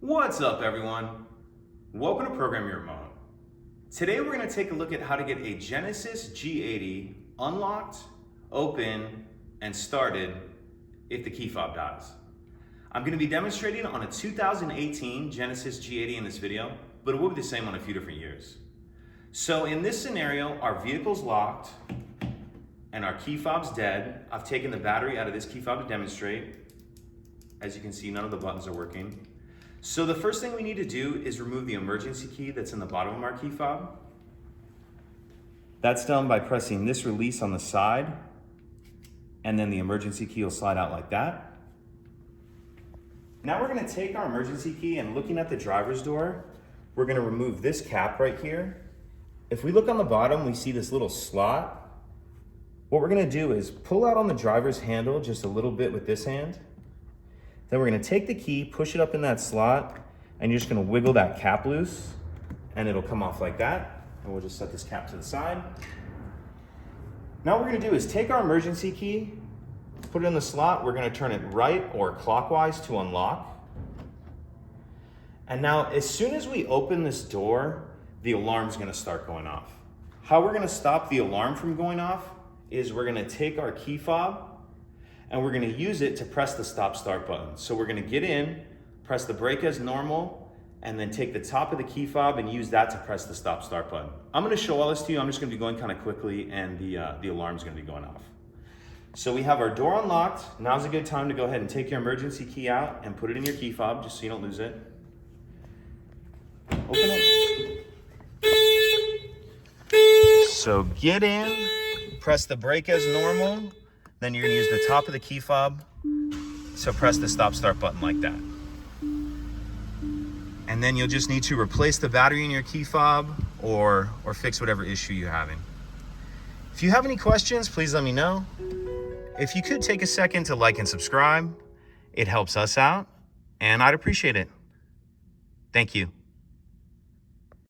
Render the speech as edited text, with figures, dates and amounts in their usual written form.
What's up, everyone? Welcome to Program Your Remote. Today we're going to take a look at how to get a Genesis G80 unlocked, open, and started if the key fob dies. I'm going to be demonstrating on a 2018 Genesis G80 in this video, but it will be the same on a few different years. So in this scenario, our vehicle's locked and our key fob's dead. I've taken the battery out of this key fob to demonstrate. As you can see, none of the buttons are working. So the first thing we need to do is remove the emergency key that's in the bottom of our key fob. That's done by pressing this release on the side, and then the emergency key will slide out like that. Now we're going to take our emergency key, and looking at the driver's door, we're going to remove this cap right here. If we look on the bottom, we see this little slot. What we're going to do is pull out on the driver's handle just a little bit with this hand. Then we're going to take the key, push it up in that slot, and you're just going to wiggle that cap loose, and it'll come off like that. And we'll just set this cap to the side. Now what we're going to do is take our emergency key, put it in the slot. We're going to turn it right or clockwise to unlock. And now as soon as we open this door, the alarm's going to start going off. How we're going to stop the alarm from going off is we're going to take our key fob, and we're going to use it to press the stop-start button. So we're going to get in, press the brake as normal, and then take the top of the key fob and use that to press the stop-start button. I'm going to show all this to you. I'm just going to be going kind of quickly, and the alarm's going to be going off. So we have our door unlocked. Now's a good time to go ahead and take your emergency key out and put it in your key fob just so you don't lose it. Open it. So get in, press the brake as normal. Then you're going to use the top of the key fob, so press the stop-start button like that. And then you'll just need to replace the battery in your key fob or fix whatever issue you're having. If you have any questions, please let me know. If you could take a second to like and subscribe, it helps us out, and I'd appreciate it. Thank you.